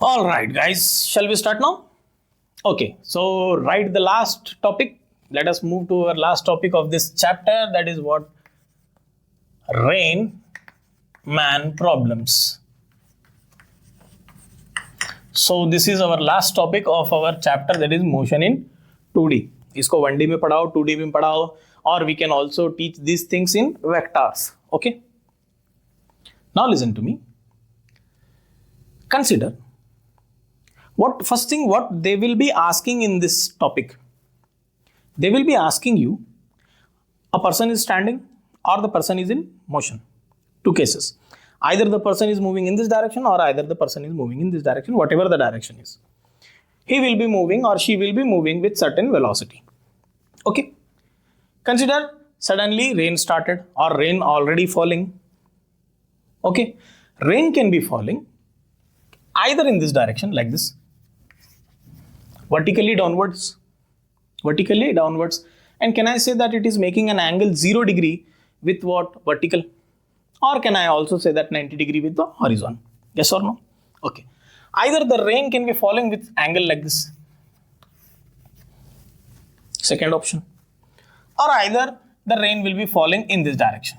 All right, guys, shall we start now? Okay, so write the last topic. Let us move to our last topic of this chapter, that is what? Rain man problems. So this is our last topic of our chapter, that is motion in 2D. इसको 1D में पढ़ाओ, 2D में पढ़ाओ, or we can also teach these things in vectors. Okay. Now listen to me. Consider first thing what they will be asking in this topic. They will be asking you, a person is standing or the person is in motion. Two cases. Either the person is moving in this direction or either the person is moving in this direction, whatever the direction is. He will be moving or she will be moving with certain velocity. Okay. Consider suddenly rain started or rain already falling. Okay. Rain can be falling either in this direction like this, vertically downwards, and can I say that it is making an angle 0 degree with what? Vertical. Or can I also say that 90 degree with the horizon? Yes or no? Okay. Either the rain can be falling with angle like this. Second option. Or either the rain will be falling in this direction.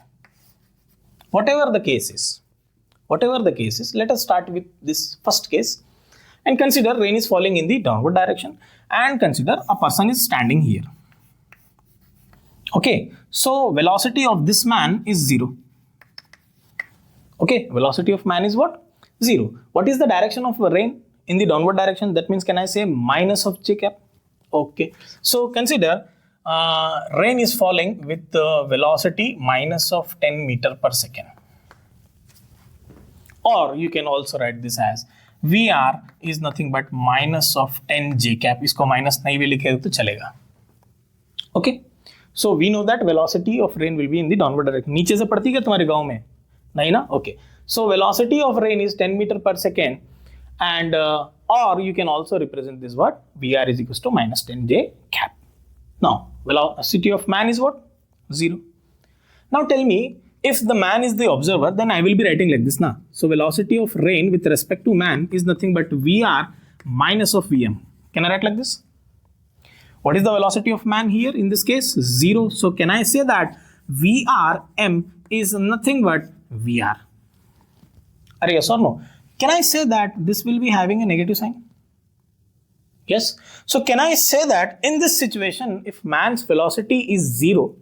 Whatever the case is, let us start with this first case and consider rain is falling in the downward direction, and consider a person is standing here. Okay. So velocity of this man is 0. Okay, velocity of man is what? 0. What is the direction of rain in the downward direction? That means can I say minus of j cap? Okay. So consider rain is falling with the velocity minus of 10 meter per second. Or you can also write this as VR is nothing but minus of 10 j cap. इसको minus नहीं भी लिखे तो चलेगा. Okay. So we know that velocity of rain will be in the downward direction. नीचे से पड़ती है क्या तुम्हारे गाँव में? नहीं ना? Okay. So velocity of rain is 10 meter per second, and or you can also represent this what? VR is equals to minus 10 j cap. Now velocity of man is what? 0. Now tell me, if the man is the observer, then I will be writing like this now. So velocity of rain with respect to man is nothing but VR minus of Vm. Can I write like this? What is the velocity of man here? In this case, 0. So can I say that Vrm is nothing but VR? Are yes or no? Can I say that this will be having a negative sign? Yes. So can I say that in this situation, if man's velocity is 0,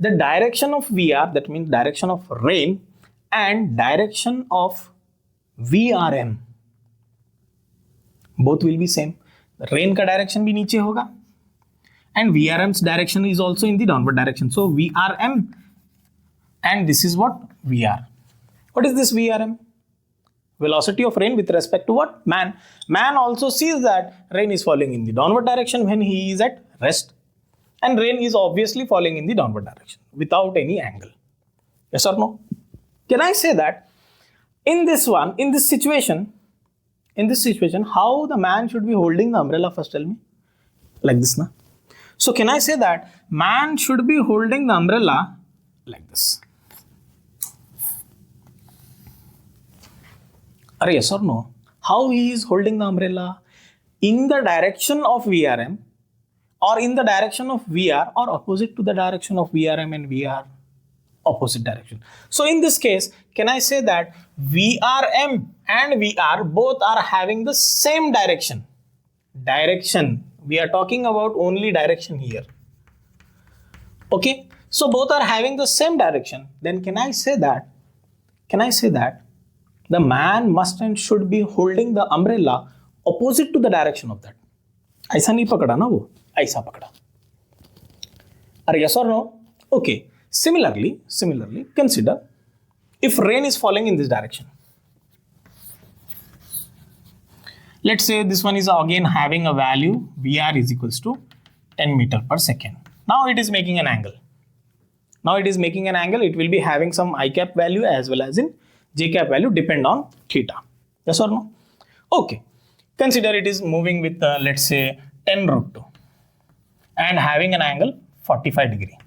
the direction of VR, that means direction of rain, and direction of VRM, both will be same. Rain ka direction bhi niche hoga, and VRM's direction is also in the downward direction. So VRM, and this is what? VR. What is this VRM? Velocity of rain with respect to what? Man. Man also sees that rain is falling in the downward direction when he is at rest, and rain is obviously falling in the downward direction without any angle. Yes or no? Can I say that in this situation, how the man should be holding the umbrella? First tell me. Like this, na? So can I say that man should be holding the umbrella like this? Are yes or no? How he is holding the umbrella? In the direction of VRM, or in the direction of VR, or opposite to the direction of VRM and VR? Opposite direction. So in this case, can I say that VRM and VR both are having the same direction? We are talking about only direction here. Okay. So both are having the same direction. Then can I say that the man must and should be holding the umbrella opposite to the direction of that? ऐसा नहीं पकड़ा ना वो, ऐसा पकड़ा. Are yes or no? Okay. Similarly, consider if rain is falling in this direction. Let's say this one is again having a value VR is equals to 10 meter per second. Now it is making an angle. It will be having some I cap value as well as in J cap value, depend on theta. Yes or no? Okay. Consider it is moving with let's say 10 root 2 and having an angle 45 degree.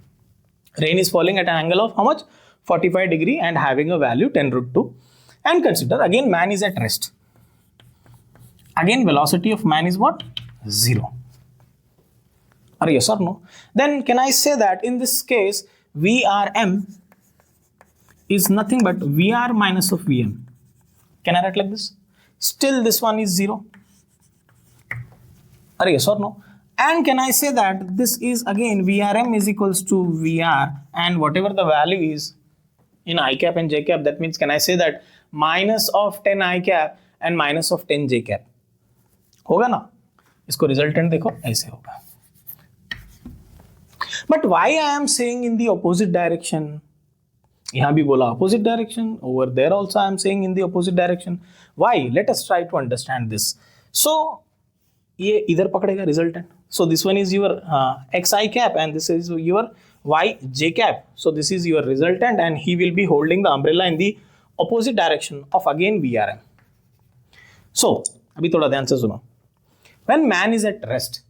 Rain is falling at an angle of how much? 45 degree and having a value 10 root 2. And consider again man is at rest. Again velocity of man is what? 0. Or yes or no? Then can I say that in this case VRM is nothing but VR minus of VM. Can I write like this? Still this one is 0. Or yes or no? And can I say that this is again VRM is equals to VR and whatever the value is in I cap and J cap, that means can I say that minus of 10 I cap and minus of 10 J cap होगा ना? इसको resultant देखो ऐसे होगा. But why I am saying in the opposite direction? यहाँ भी बोला opposite direction, over there also I am saying in the opposite direction. Why? Let us try to understand this. So ये इधर पकड़ेगा resultant. So this one is your xi cap and this is your yj cap. So this is your resultant and he will be holding the umbrella in the opposite direction of again VRM. So अभी थोड़ा ध्यान से सुनो. When man is at rest,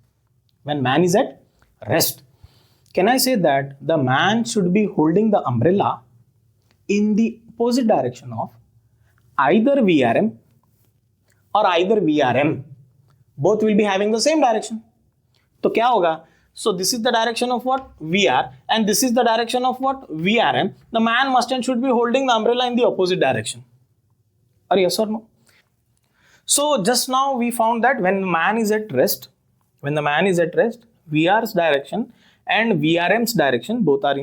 can I say that the man should be holding the umbrella in the opposite direction of either VRM or either VRM? Both will be having the same direction. तो क्या होगा? So this is the direction of what? VR and this is the direction of what? VRM. The man must and should be holding the umbrella in the opposite direction. Or yes or no? So just now we found that when man is at rest, VR's direction and VRM's direction both are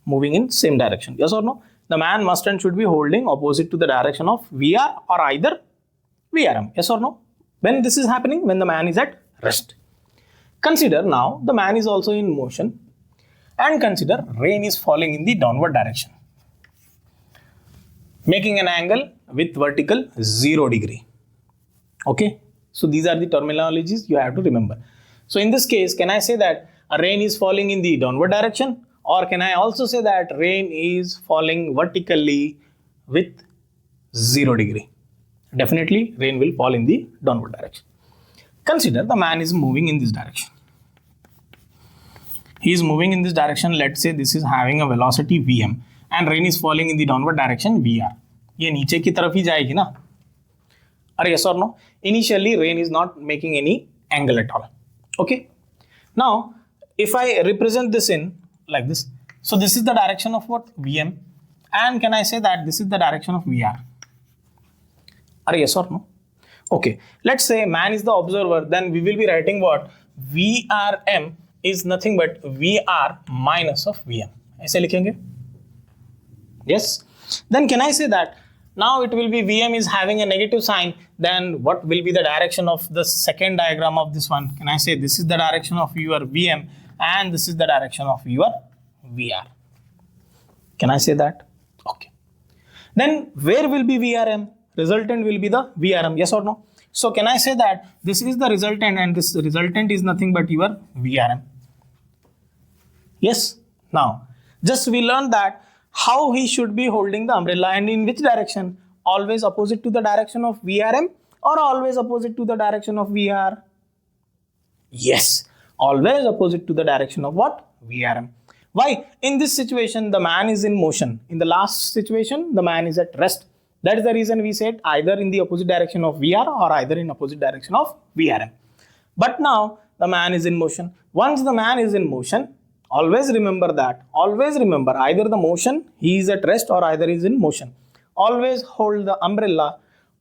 moving in same direction. Yes or no? The man must and should be holding opposite to the direction of VR or either VRM. Yes or no? When this is happening, when the man is at rest. Consider now the man is also in motion and consider rain is falling in the downward direction, making an angle with vertical 0 degree. Okay, so these are the terminologies you have to remember. So in this case, can I say that a rain is falling in the downward direction, or can I also say that rain is falling vertically with 0 degree? Definitely rain will fall in the downward direction. Consider the man is moving in this direction. He is moving in this direction. Let's say this is having a velocity Vm and rain is falling in the downward direction Vr. ये नीचे की तरफ ही जाएगी ना? Or yes or no? Initially rain is not making any angle at all. Okay. Now if I represent this in like this, so this is the direction of what? Vm, and can I say that this is the direction of Vr? Or yes or no? Okay, let's say man is the observer, then we will be writing what? VRM is nothing but VR minus of Vm. ऐसे लिखेंगे? Yes. Then can I say that now it will be Vm is having a negative sign, then what will be the direction of the second diagram of this one? Can I say this is the direction of your Vm and this is the direction of your VR? Can I say that? Okay. Then where will be VRM? Resultant will be the VRM, yes or no? So can I say that this is the resultant and this resultant is nothing but your VRM? Yes. Now just we learned that how he should be holding the umbrella and in which direction? Always opposite to the direction of VRM or always opposite to the direction of VR? Yes, always opposite to the direction of what? VRM. Why? In this situation the man is in motion. In the last situation the man is at rest. That is the reason we said either in the opposite direction of VR or either in opposite direction of VRM. But now the man is in motion. Once the man is in motion, always remember that. Always remember either the motion, he is at rest or either is in motion. Always hold the umbrella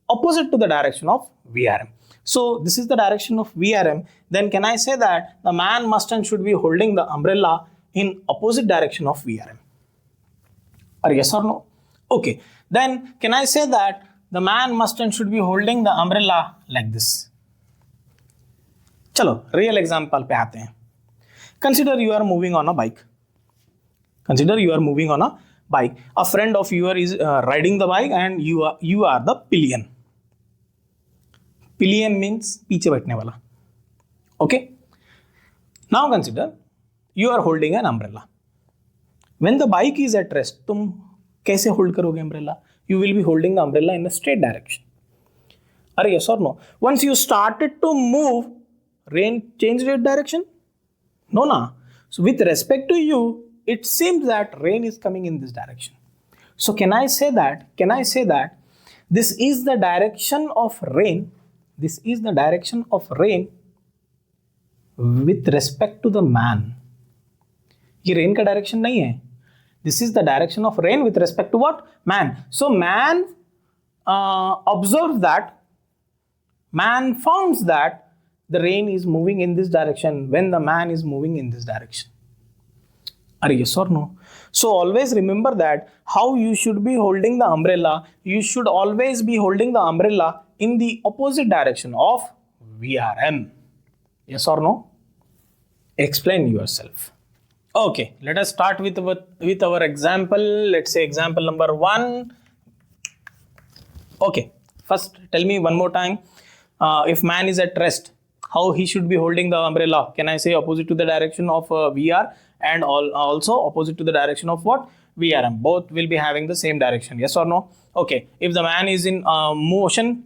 opposite to the direction of VRM. So this is the direction of VRM. Then can I say that the man must and should be holding the umbrella in opposite direction of VRM? Or yes or no? Okay. Then can I say that the man must and should be holding the umbrella like this? चलो real example पे आते हैं. Consider you are moving on a bike. Consider you are moving on a bike. A friend of yours is riding the bike and you are the pillion. Pillion means पीछे बैठने वाला. Okay. Now consider you are holding an umbrella. When the bike is at rest, तुम कैसे hold करोगे umbrella? You will be holding the umbrella in a straight direction. Are yes or no? Once you started to move, rain changed its direction? No, na. So with respect to you, it seems that rain is coming in this direction. So can I say that This is the direction of rain. This is the direction of rain with respect to the man. ये rain का direction नहीं है. This is the direction of rain with respect to what? Man. So man observes that, man founds that the rain is moving in this direction when the man is moving in this direction. Are yes or no? So always remember that how you should be holding the umbrella. You should always be holding the umbrella in the opposite direction of VRM. Yes or no? Explain yourself. Okay, let us start with our example. Let's say example number 1. Okay, first tell me one more time. If man is at rest, how he should be holding the umbrella? Can I say opposite to the direction of VR and also opposite to the direction of what? VRM. Both will be having the same direction. Yes or no? Okay, if the man is in motion,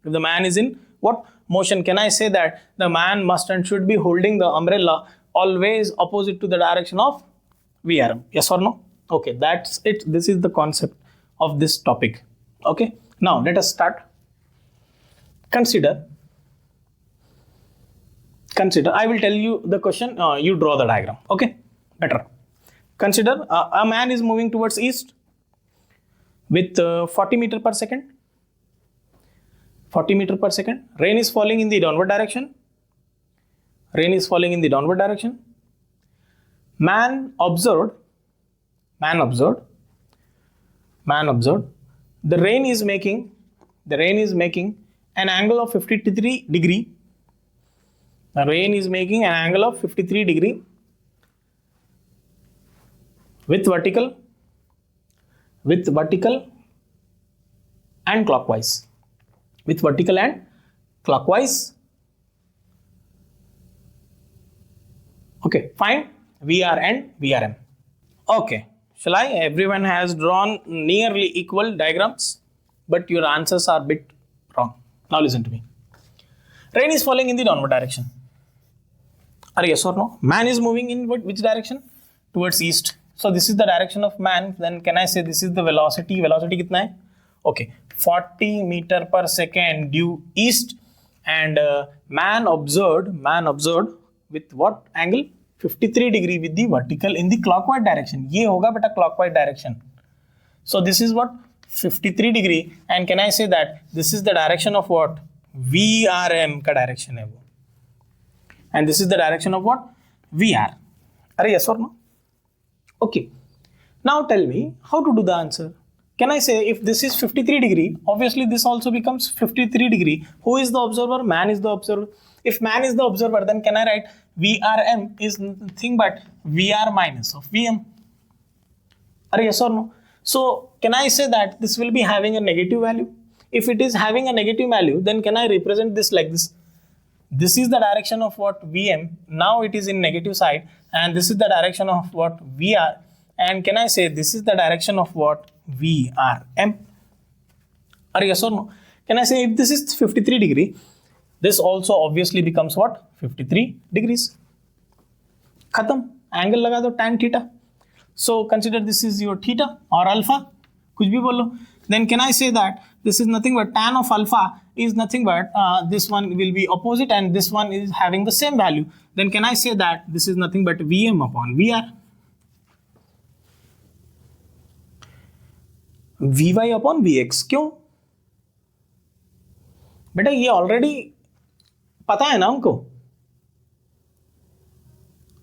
if the man is in what? Motion, can I say that the man must and should be holding the umbrella always opposite to the direction of VRM? Yes or no? Okay, that's it. This is the concept of this topic. Okay, now let us start. Consider, I will tell you the question, you draw the diagram. Okay, better. Consider a man is moving towards east with 40 meter per second. 40 meter per second. Rain is falling in the downward direction. Rain is falling in the downward direction. Man observed. The rain is making an angle of 53 degree. The rain is making an angle of 53 degree with vertical and clockwise. With vertical and clockwise. Okay, fine. VR and VRM. Okay, shall I? Everyone has drawn nearly equal diagrams, but your answers are a bit wrong. Now listen to me. Rain is falling in the downward direction. Are yes or no? Man is moving in which direction? Towards east. So this is the direction of man. Then can I say this is the velocity? Velocity kitna hai? Okay, 40 meter per second due east, and man observed with what angle? 53 degree with the vertical in the clockwise direction. Ye hoga beta clockwise direction. So this is what? 53 degree, and can I say that this is the direction of what? VRM ka direction hai wo. And this is the direction of what? VR. Are yes or no? Okay. Now tell me how to do the answer. Can I say if this is 53 degree, obviously this also becomes 53 degree. Who is the observer? Man is the observer. If man is the observer, then can I write VRM is nothing but VR minus of VM? Are yes or no? So can I say that this will be having a negative value? If it is having a negative value, then can I represent this like this? This is the direction of what? VM. Now it is in negative side, and this is the direction of what? VR. And can I say this is the direction of what? VRM. Are yes or no? Can I say if this is 53 degree, this also obviously becomes what? 53 degrees. Khatam. Angle laga do tan theta. So consider this is your theta or alpha. Kuch bhi bolo. Then can I say that this is nothing but tan of alpha is nothing but this one will be opposite and this one is having the same value. Then can I say that this is nothing but VM upon VR. Vy upon Vx. क्यों बेटा ये already पता है ना हमको.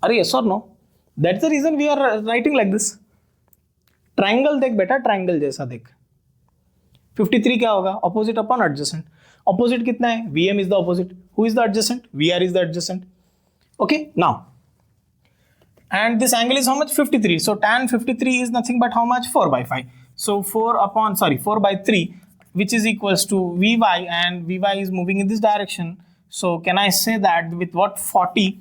अरे yes or no? That's the reason we are writing like this. Triangle देख बेटा, ट्राइंगल जैसा देख. 53 क्या होगा? Opposite upon adjacent. Opposite कितना है? VM is the opposite. Who is the adjacent? VR is the adjacent. Okay, now. And this angle is how much? 53. So tan 53 is nothing but how much? 4 by 5. So 4 by 3, which is equals to Vy, and Vy is moving in this direction. So can I say that with what? 40.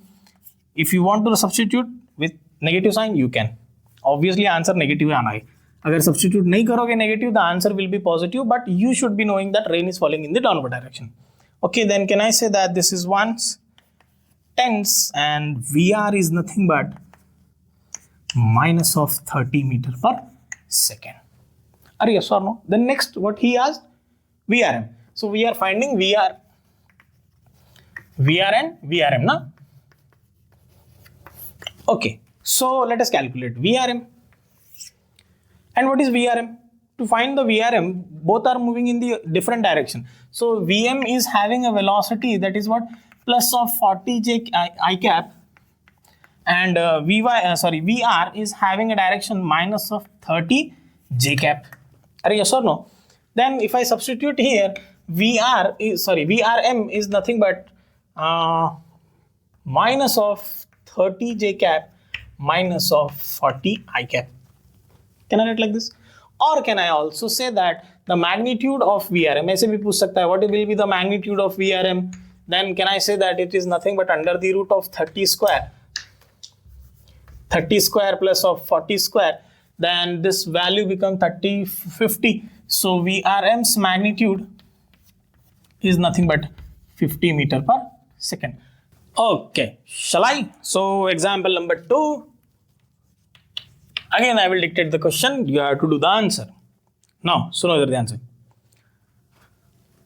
If you want to substitute with negative sign, you can. Obviously answer negative आना है. अगर substitute नहीं करोगे negative, the answer will be positive, but you should be knowing that rain is falling in the downward direction. Okay, then can I say that this is ones, tens, and VR is nothing but minus of 30 meter per second. Are yes or no? Then next, what he asked, VRM. So we are finding VR and VRM, na? Okay, so let us calculate VRM. And what is VRM? To find the VRM, both are moving in the different direction. So VM is having a velocity that is what? Plus of 40 j I cap, and VR is having a direction minus of 30 j cap. Are yes or no? Then if I substitute here, VRM is nothing but minus of 30 j cap minus of 40 I cap. Can I write like this? Or can I also say that the magnitude of VRM, ऐसे भी पूछ सकता है, what will be the magnitude of VRM? Then can I say that it is nothing but under the root of 30 square plus of 40 square, then this value becomes 50. So VRM's magnitude is nothing but 50 meter per second. Okay, shall I? So example number 2. Again, I will dictate the question. You have to do the answer. Now, suno idhar dhyan se.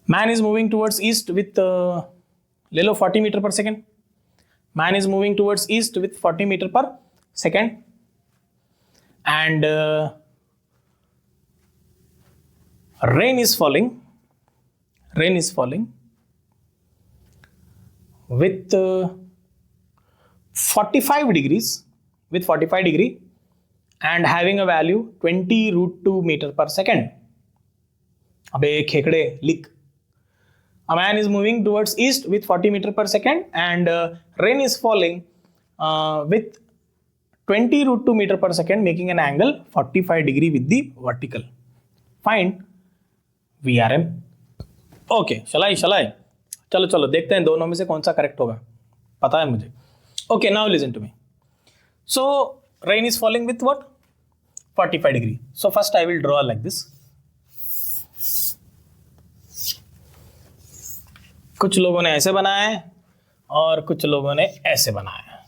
Man is moving towards east with ले लो 40 meter per second. Man is moving towards east with 40 meter per second, and rain is falling with 45 degrees and having a value 20√2 meter per second. अबे खेकड़े लिख. A man is moving towards east with 40 meter per second, and rain is falling with 20√2 meter per second, making an angle 45 degree with the vertical. Find VRM. Okay, shall I? चलो देखते हैं दोनों में से कौन सा करेक्ट होगा, पता है मुझे. Okay, now listen to me. So rain is falling with what? 45 degree. So first I will draw like this. कुछ लोगों ने ऐसे बनाया है और कुछ लोगों ने ऐसे बनाया है.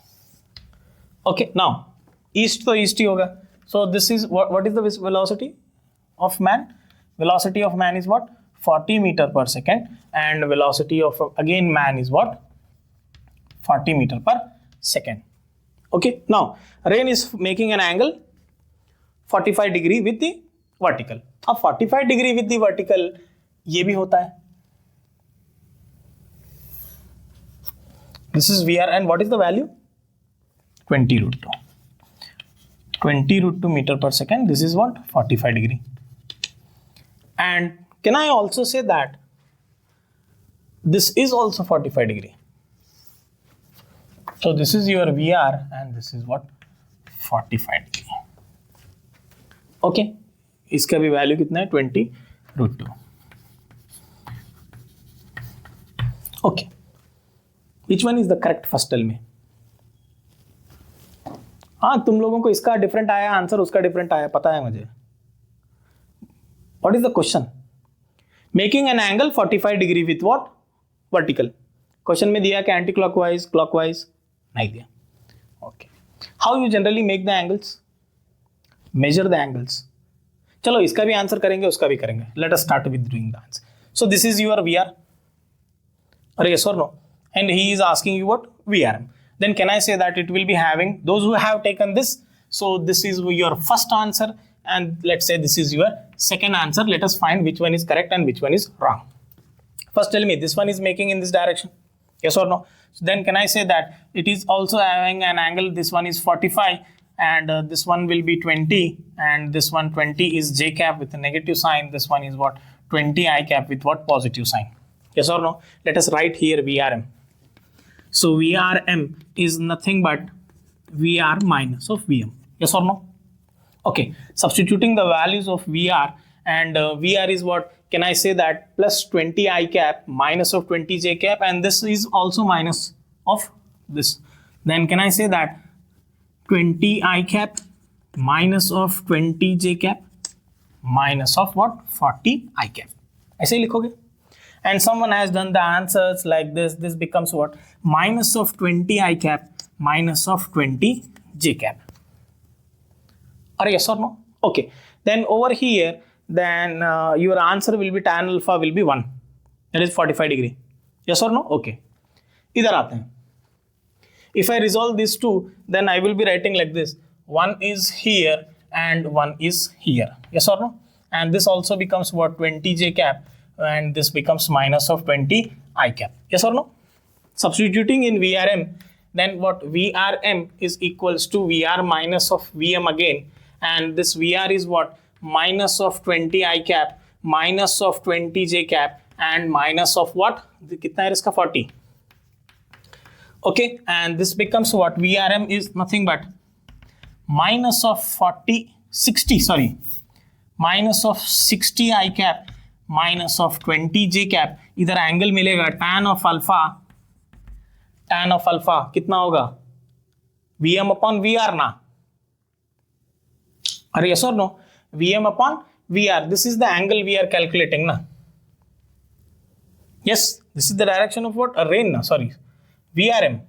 Okay, now east तो east ही होगा. So this is what is the velocity of man? Velocity of man is what? 40 meter per second, and velocity of again man is what? 40 meter per second. Okay, now rain is making an angle 45 degree with the vertical. अब 45 degree with the vertical ये भी होता है. This is VR, and what is the value? 20√2. 20√2 meter per second. This is what? 45 degree. And can I also say that this is also 45 degree? So this is your VR, and this is what? 45 degree. Okay. इसका भी value कितना है? 20√2. Okay. Which one is the correct? First tell me. हाँ, तुम लोगों को इसका different आया आंसर, उसका डिफरेंट आया, पता है मुझे. What is the question? Making an angle 45 degree with what? Vertical. Question में दिया कि एंटी क्लॉकवाइज, क्लॉकवाइज नहीं दिया. Okay. How you generally make the angles? Measure the angles. चलो इसका भी आंसर करेंगे, उसका भी करेंगे. Let us start with doing the answer. So this is your VR. Or yes or no? And he is asking you what? VRM. Then can I say that it will be having, those who have taken this, so this is your first answer, and let's say this is your second answer. Let us find which one is correct and which one is wrong. First tell me, this one is making in this direction, yes or no? So then can I say that it is also having an angle, this one is 45, and this one will be 20, and this one 20 is j cap with a negative sign. This one is what? 20 I cap with what? Positive sign. Yes or no? Let us write here VRM. So VRM is nothing but VR minus of VM. Yes or no? Okay. Substituting the values of VR, and VR is what? Can I say that plus 20 I cap minus of 20 j cap, and this is also minus of this. Then can I say that 20 I cap minus of 20 j cap minus of what? 40 I cap. ऐसे ही लिखोगे. And someone has done the answers like this. This becomes what? Minus of 20 I cap minus of 20 j cap. Are yes or no? Okay. Then over here, then your answer will be tan alpha will be 1, that is 45 degree. Yes or no? Okay. इधर आते हैं. If I resolve these two, then I will be writing like this. One is here and one is here. Yes or no? And this also becomes what? 20 j cap, and this becomes minus of 20 I cap. Yes or no? Substituting in VRM, then what? VRM is equals to VR minus of VM again, and this VR is what? Minus of 20 I cap, minus of 20 j cap, and minus of what? कितना है इसका? 40. Okay, and this becomes what? VRM is nothing but minus of 60 minus of 60 I cap minus of 20 j cap. इधर angle मिलेगा tan of alpha कितना होगा? VM upon VR ना? अरे yes or no? VM upon VR. This is the angle we are calculating na? Yes, this is the direction of what? A rain na? Sorry, VRM.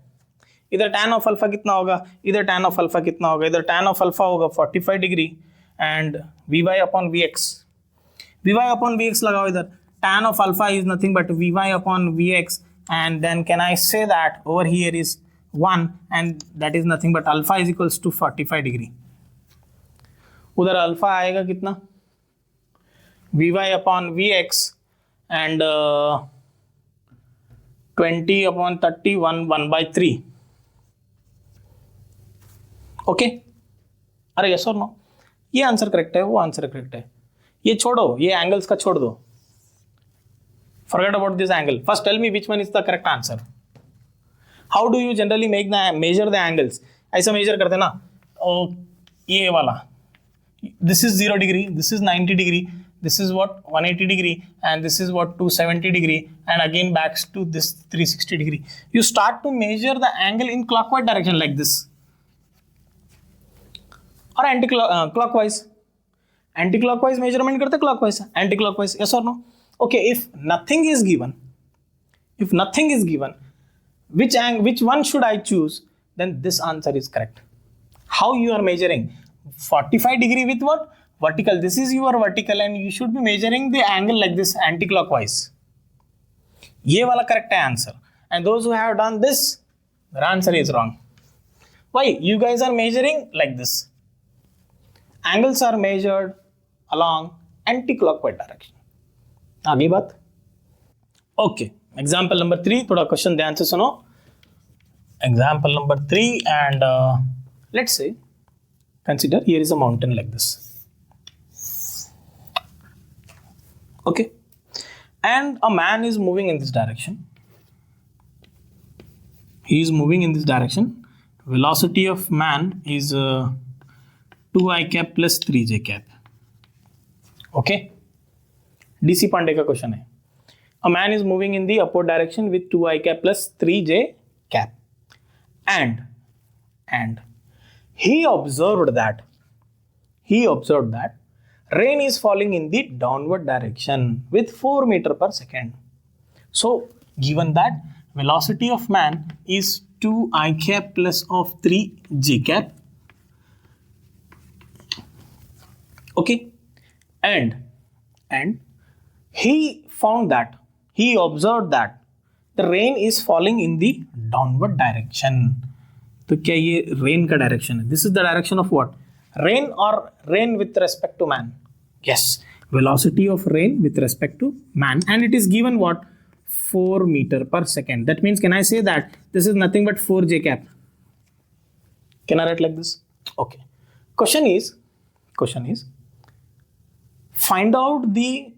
इधर tan of alpha कितना होगा? इधर tan of alpha कितना होगा? इधर tan of alpha होगा 45 degree and Vy upon Vx. Vy upon Vx लगाओ इधर. Tan of alpha is nothing but Vy upon Vx, and then can I say that over here is 1, and that is nothing but alpha is equals to 45 degree. उधर alpha आएगा कितना? Vy upon Vx and 20 upon 31 1/3. Okay अरे yes और no? ये answer correct है, वो answer correct है. ये छोड़ो, ये एंगल्स का छोड़ दो. Forget about this angle. First tell me which one is the correct answer. How do you generally measure the angles? ऐसा measure करते ना, ये वाला. This is 0 degree, this is 90 degree, this is what 180 degree, and this is what 270 degree, and again backs to this 360 degree. You start to measure the angle in clockwise direction like this. और anti-clockwise measurement करते clockwise, anti-clockwise, yes or no? Okay, if nothing is given, which one should I choose? Then this answer is correct. How you are measuring? 45 degree with what? Vertical. This is your vertical, and you should be measuring the angle like this, anti-clockwise. ये वाला correct answer. And those who have done this, their answer is wrong. Why? You guys are measuring like this. Angles are measured along anti-clockwise direction. आगे बात. Okay. Example number 3. थोड़ा question ध्यान से सुनो. Example number 3, and let's say, consider here is a mountain like this. Okay. And a man is moving in this direction. He is moving in this direction. Velocity of man is 2I cap plus 3j cap. Okay. DC Pandey का question है. A man is moving in the upward direction with 2I cap plus 3j cap. And he observed that rain is falling in the downward direction with 4 meter per second. So given that velocity of man is 2I cap plus of 3j cap. Okay. And he observed that the rain is falling in the downward direction. तो क्या ये rain का direction है? This is the direction of what? Rain or rain with respect to man? Yes, velocity of rain with respect to man, and it is given what? 4 meter per second. That means, can I say that this is nothing but 4j cap? Can I write like this? Okay. Question is, find out the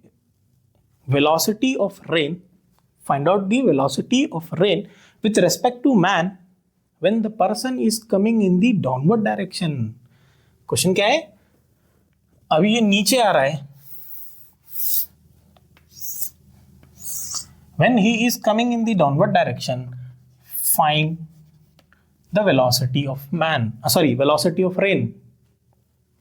velocity of rain. Find out the velocity of rain with respect to man when the person is coming in the downward direction. Question क्या है? अभी ये नीचे आ रहा है. When he is coming in the downward direction, find the velocity of man. Velocity of rain.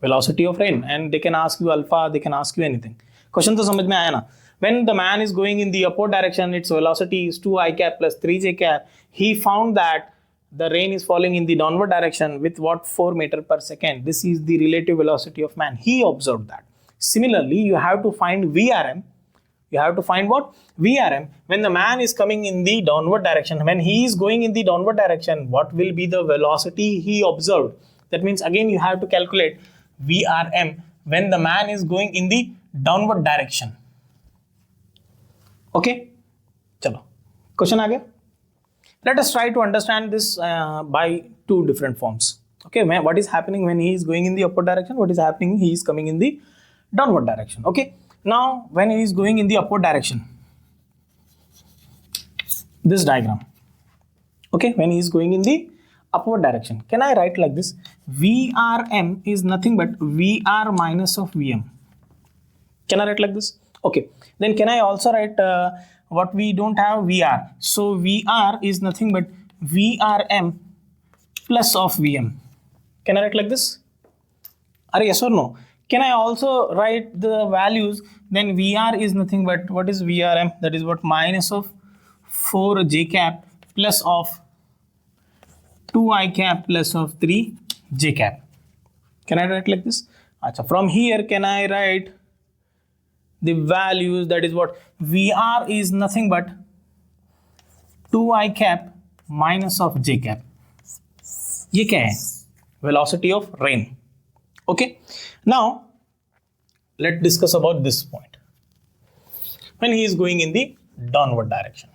Velocity of rain, and they can ask you alpha, they can ask you anything. Question तो समझ में आया ना? When the man is going in the upward direction, its velocity is 2I cap plus 3j cap. He found that the rain is falling in the downward direction with what? 4 meter per second. This is the relative velocity of man. He observed that. Similarly, you have to find VRM. You have to find what? VRM. When the man is coming in the downward direction, when he is going in the downward direction, what will be the velocity he observed? That means again you have to calculate VRM when the man is going in the downward direction. Okay, chalo, question aa gaya. Let us try to understand this by two different forms. Okay, what is happening when he is going in the upward direction? What is happening? He is coming in the downward direction. Okay, now when he is going in the upward direction, this diagram. Okay, when he is going in the upward direction, can I write like this? VRM is nothing but VR minus of VM. Can I write like this? Okay, then can I also write what we don't have? VR. So VR is nothing but VRM plus of VM. Can I write like this? Are yes or no? Can I also write the values? Then VR is nothing but, what is VRM? That is what? Minus of 4j cap plus of 2i cap plus of 3j cap. Can I write like this? Achha, from here can I write the values? That is what? VR is nothing but 2i cap minus of j cap. ये क्या है? Velocity of rain. Okay, now let's discuss about this point. When he is going in the downward direction.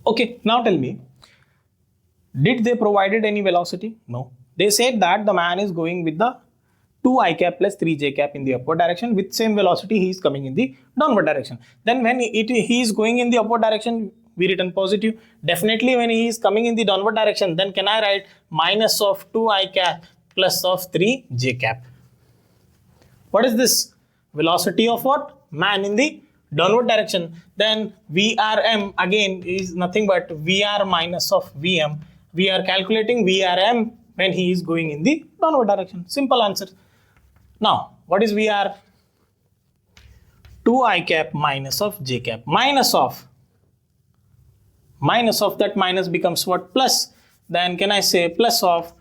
Okay, now tell me, did they provided any velocity? No. They said that the man is going with the 2i cap plus 3j cap in the upward direction. With same velocity, he is coming in the downward direction. Then when he is going in the upward direction, we written positive. Definitely when he is coming in the downward direction, then can I write minus of 2i cap plus of 3j cap? What is this? Velocity of what? Man in the downward direction. Then VRM again is nothing but VR minus of VM. We are calculating VRM when he is going in the downward direction. Simple answer. Now, what is VR? 2i cap minus of j cap. Minus of that minus becomes what? Plus. Then can I say plus of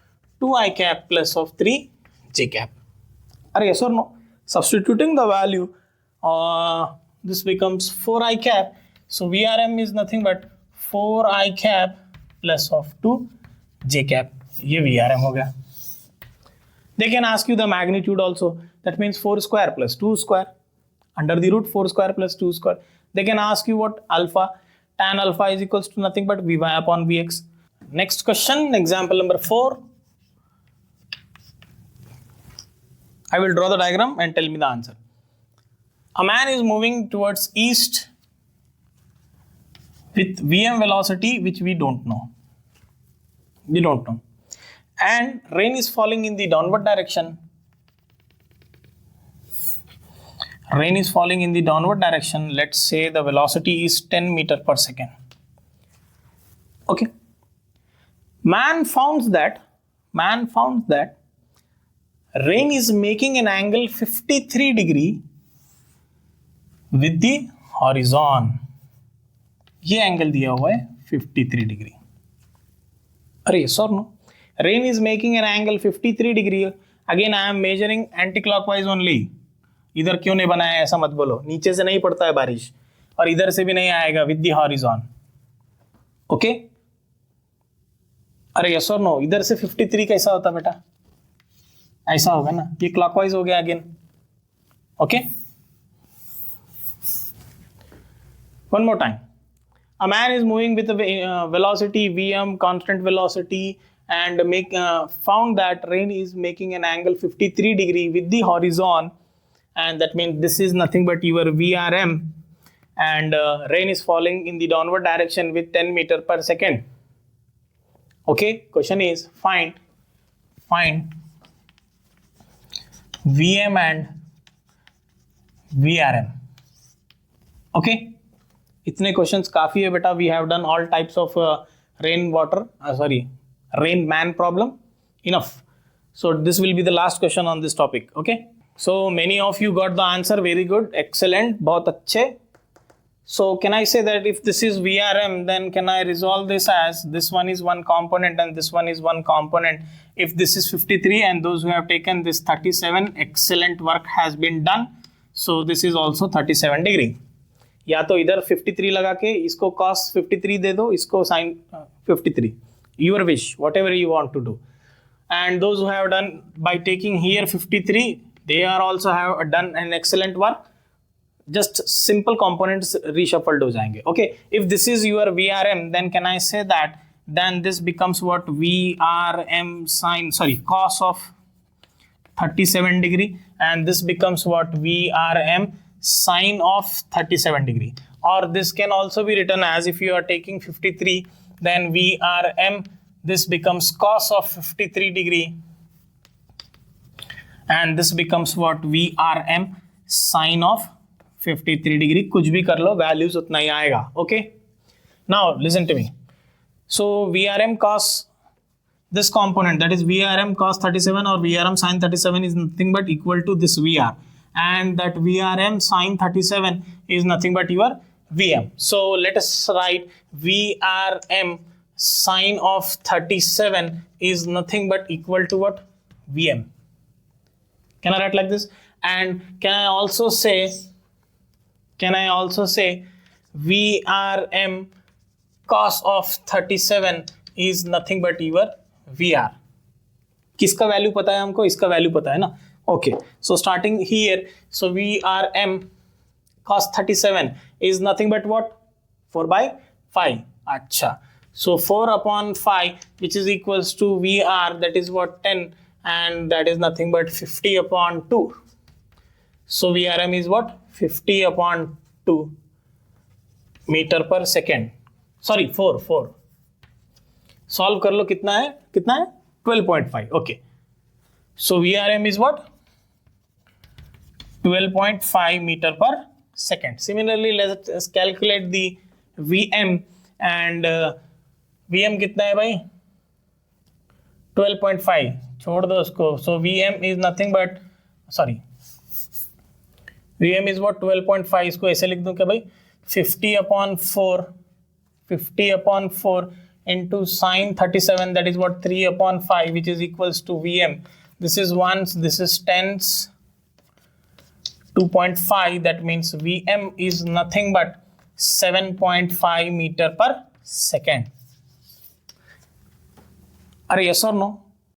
2i cap plus of 3j cap? Are yes or no? Substituting the value, this becomes 4i cap. So VRM is nothing but 4i cap plus of 2j cap. ये VRM हो गया. They can ask you the magnitude also. That means 4 square plus 2 square. Under the root 4 square plus 2 square. They can ask you what? Alpha. Tan alpha is equals to nothing but Vy upon Vx. Next question, example number 4. I will draw the diagram and tell me the answer. A man is moving towards east with Vm velocity which we don't know. And rain is falling in the downward direction. Rain is falling in the downward direction. Let's say the velocity is 10 meter per second. Okay. Man found that rain is making an angle 53 degree with the horizon. ये angle दिया हुआ है 53 degree. अरे yes or no? Rain is making an angle 53 degree. Again I am measuring anti-clockwise only. इधर क्यों नहीं बनाया ऐसा मत बोलो. नीचे से नहीं पड़ता है बारिश और इधर से भी नहीं आएगा with the horizon. ओके. अरे yes or no? इधर से 53 कैसा होता बेटा? ऐसा होगा ना. ये clockwise हो गया again. Okay. One more time. A man is moving with a velocity Vm, constant velocity, and found that rain is making an angle 53 degree with the horizon, and that means this is nothing but your VRM, and rain is falling in the downward direction with 10 meter per second. Okay, question is find VM and VRM. Okay, इतने questions काफी है बेटा. We have done all types of rain man problem. Enough. So this will be the last question on this topic. Okay, so many of you got the answer. Very good, excellent, बहुत अच्छे. So can I say that if this is VRM, then can I resolve this as this one is one component and this one is one component? If this is 53 and those who have taken this 37, excellent work has been done. So this is also 37 degree. या तो इधर 53 लगा के इसको cos 53 दे दो, इसको sin 53. Your wish, whatever you want to do. And those who have done by taking here 53, they are also have done an excellent work. Just simple components reshuffled हो जाएंगे. Okay, if this is your VRM, then can I say that then this becomes what? VRM cos of 37 degree, and this becomes what? VRM sine of 37 degree. Or this can also be written as, if you are taking 53, then VRM, this becomes cos of 53 degree, and this becomes what? VRM sine of 53 degree. कुछ भी कर लो, values उतना ही आएगा. Okay, now listen to me. So VRM cos this component, that is VRM cos 37 or VRM sin 37, is nothing but equal to this VR, and that VRM sin 37 is nothing but your VM. So let us write VRM sin of 37 is nothing but equal to what? VM. Can I write like this? And can I also say VRM cos of 37 is nothing but your VR. किसका value पता है हमको? इसका value पता है ना. Okay, so starting here, so VRM cos 37 is nothing but what? 4 by 5. अच्छा, so 4 upon 5, which is equals to VR, that is what? 10, and that is nothing but 50 upon 2. So VRM is what? 50 upon 2 meter per second. Sorry, 4. Solve कर लो, कितना है? 12.5. Okay. So VRM is what? 12.5 meter per second. Similarly, let's calculate the VM, and VM कितना है भाई? 12.5. छोड़ दो उसको. So VM is nothing but, VM is what? 12.5. इसको ऐसे लिख दूं क्या भाई? 50 upon 4 into sin 37, that is what? 3 upon 5, which is equals to VM. This is ones, this is tens, 2.5. That means VM is nothing but 7.5 meter per second. Are yes or no?